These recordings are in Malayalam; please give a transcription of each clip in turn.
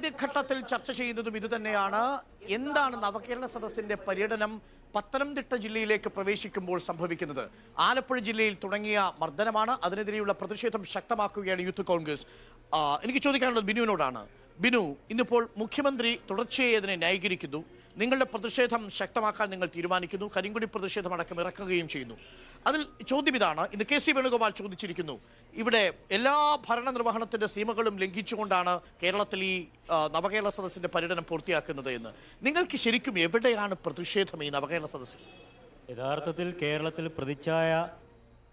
ആദ്യ ഘട്ടത്തിൽ ചർച്ച ചെയ്യുന്നതും ഇതുതന്നെയാണ്. എന്താണ് നവകേരള സദസ്സിന്റെ പര്യടനം പത്തനംതിട്ട ജില്ലയിലേക്ക് പ്രവേശിക്കുമ്പോൾ സംഭവിക്കുന്നത്? ആലപ്പുഴ ജില്ലയിൽ തുടങ്ങിയ മർദ്ദനമാണ്. അതിനെതിരെയുള്ള പ്രതിഷേധം ശക്തമാക്കുകയാണ് യൂത്ത് കോൺഗ്രസ്. എനിക്ക് ചോദിക്കാനുള്ളത് ബിനുവിനോടാണ്. ബിനു, ഇന്നിപ്പോൾ മുഖ്യമന്ത്രി തുടർച്ചയായി അതിനെ ന്യായീകരിക്കുന്നു. നിങ്ങളുടെ പ്രതിഷേധം ശക്തമാക്കാൻ നിങ്ങൾ തീരുമാനിക്കുന്നു. കരിങ്കൊടി പ്രതിഷേധം അടക്കം ഇറക്കുകയും ചെയ്യുന്നു. അതിൽ ചോദ്യം ഇതാണ്. ഇന്ന് കെ സി വേണുഗോപാൽ ചോദിച്ചിരിക്കുന്നു, ഇവിടെ എല്ലാ ഭരണനിർവഹണത്തിന്റെ സീമകളും ലംഘിച്ചുകൊണ്ടാണ് കേരളത്തിൽ ഈ നവകേരള സദസ്സിന്റെ പര്യടനം പൂർത്തിയാക്കുന്നത് എന്ന്. നിങ്ങൾക്ക് ശരിക്കും എവിടെയാണ് പ്രതിഷേധം ഈ നവകേരള സദസ്സിൽ? യഥാർത്ഥത്തിൽ കേരളത്തിൽ പ്രതിച്ഛായ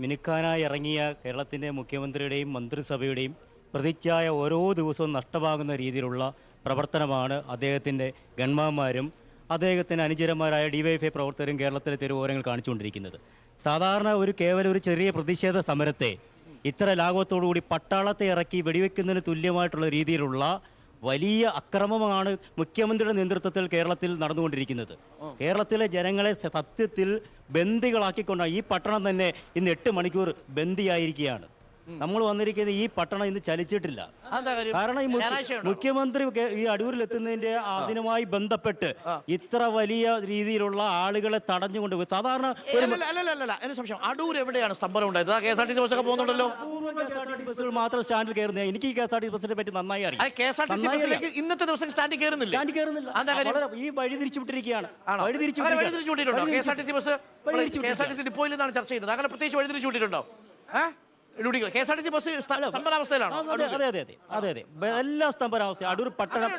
മിനുക്കാനായി ഇറങ്ങിയ കേരളത്തിൻ്റെ മുഖ്യമന്ത്രിയുടെയും മന്ത്രിസഭയുടെയും പ്രതിച്ഛായ ഓരോ ദിവസവും നഷ്ടമാകുന്ന രീതിയിലുള്ള പ്രവർത്തനമാണ് അദ്ദേഹത്തിൻ്റെ ഗൺമാന്മാരും അദ്ദേഹത്തിന് അനുചരന്മാരായ ഡിവൈഎഫ്ഐ പ്രവർത്തകരും കേരളത്തിലെ തെരുവോരങ്ങൾ കാണിച്ചുകൊണ്ടിരിക്കുന്നത്. സാധാരണ കേവലം ഒരു ചെറിയ പ്രതിഷേധ സമരത്തെ ഇത്ര ലാഘവത്തോടുകൂടി പട്ടാളത്തെ ഇറക്കി വെടിവെക്കുന്നതിന് തുല്യമായിട്ടുള്ള രീതിയിലുള്ള വലിയ അക്രമമാണ് മുഖ്യമന്ത്രിയുടെ നേതൃത്വത്തിൽ കേരളത്തിൽ നടന്നുകൊണ്ടിരിക്കുന്നത്. കേരളത്തിലെ ജനങ്ങളെ സത്യത്തിൽ ബന്ദികളാക്കിക്കൊണ്ടാണ്. ഈ പട്ടണം തന്നെ ഇന്ന് 8 മണിക്കൂർ ബന്ദിയായിരിക്കുകയാണ്. നമ്മൾ വന്നിരിക്കുന്നത് ഈ പട്ടണം ഇന്ന് ചലിച്ചിട്ടില്ല. കാരണം ഈ മുഖ്യമന്ത്രി ഈ അടൂരിൽ എത്തുന്നതിന്റെ അതിനുമായി ബന്ധപ്പെട്ട് ഇത്ര വലിയ രീതിയിലുള്ള ആളുകളെ തടഞ്ഞുകൊണ്ട് സാധാരണ അടൂർ എവിടെയാണ് സ്തംഭനം ഉണ്ടായത്? KSRTC ബസ്സൊക്കെ പോകുന്നുണ്ടല്ലോ. ബസ്സുകൾ മാത്രം സ്റ്റാൻഡിൽ കയറുന്നത്. എനിക്ക് KSRTC ബസ്സിനെ പറ്റി നന്നായി അറിയാം. ഇന്നത്തെ ദിവസം സ്റ്റാൻഡിൽ കയറുന്നില്ല. ഈ വഴി തിരിച്ചു വിട്ടിരിക്കുകയാണ്. KSRTC ബസ് KSRTC ഡിപ്പോയിൽ നിന്നാണ് ചർച്ച ചെയ്യുന്നത്. അങ്ങനെ പ്രത്യേകിച്ച് വഴി തിരിച്ചു വിട്ടിട്ടുണ്ടോ? KSRTC bus സ്തംഭനാവസ്ഥയിലാണോ? അതെ. എല്ലാ സ്തംഭനാവസ്ഥ. അടൂർ പട്ടണം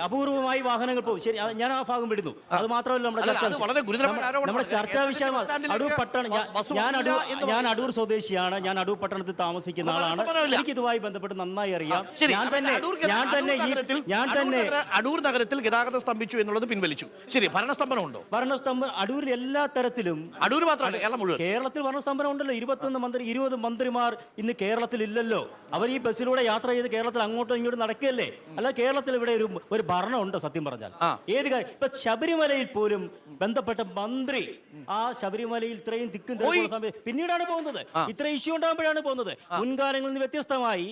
അപൂർവമായി വാഹനങ്ങൾ പോകും. ശരി, ഞാൻ ആ ഭാഗം വിടുന്നു. അത് മാത്രമല്ല നമ്മുടെ ചർച്ചാ വിഷയമാണ് അടൂർ പട്ടണം. ഞാൻ അടൂർ സ്വദേശിയാണ്. ഞാൻ അടൂർ പട്ടണത്തിൽ താമസിക്കുന്ന ആളാണ്. എനിക്ക് ഇതുമായി ബന്ധപ്പെട്ട് നന്നായി അറിയാം. ഞാൻ തന്നെ അടൂർ നഗരത്തിൽ ഗതാഗതം സ്തംഭിച്ചു എന്നുള്ളത് പിൻവലിച്ചു. ശരി, ഭരണസ്തംഭനം ഉണ്ടോ? ഭരണസ്തംഭനം അടൂരിൽ എല്ലാ തരത്തിലും. അടൂർ മാത്രമല്ല, കേരളത്തിൽ ഭരണസ്തംഭനം ഉണ്ടല്ലോ. 20 മന്ത്രിമാർ ഇന്ന് കേരളത്തിൽ ഇല്ലല്ലോ. അവർ ഈ ബസ്സിലൂടെ യാത്ര ചെയ്ത് കേരളത്തിൽ അങ്ങോട്ടും ഇങ്ങോട്ടും നടക്കുകയല്ലേ. അല്ല, കേരളത്തിൽ ഇവിടെ ഒരു ഭരണമുണ്ട്. സത്യം പറഞ്ഞാൽ ഏത് കാര്യം ഇപ്പൊ ശബരിമലയിൽ പോലും ബന്ധപ്പെട്ട മന്ത്രി ആ ശബരിമലയിൽ ഇത്രയും തിക്കും സമയം പിന്നീടാണ് പോകുന്നത്. ഇത്ര ഇഷ്യൂ ഉണ്ടാകുമ്പോഴാണ് പോകുന്നത്. മുൻകാലങ്ങളിൽ നിന്ന് വ്യത്യസ്തമായി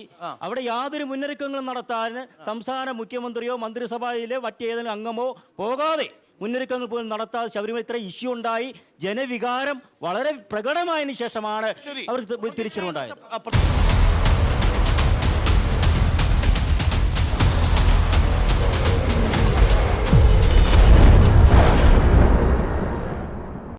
അവിടെ യാതൊരു മുന്നൊരുക്കങ്ങളും നടത്താൻ സംസ്ഥാന മുഖ്യമന്ത്രിയോ മന്ത്രിസഭയിലെ മറ്റേതെങ്കിലും അംഗമോ പോകാതെ മുന്നൊരുക്കങ്ങൾ പോലും നടത്താതെ ശബരിമല ഇത്ര ഇഷ്യൂ ഉണ്ടായി. ജനവികാരം വളരെ പ്രകടമായതിനു ശേഷമാണ് അവർക്ക് തിരിച്ചറിവുണ്ടായത്.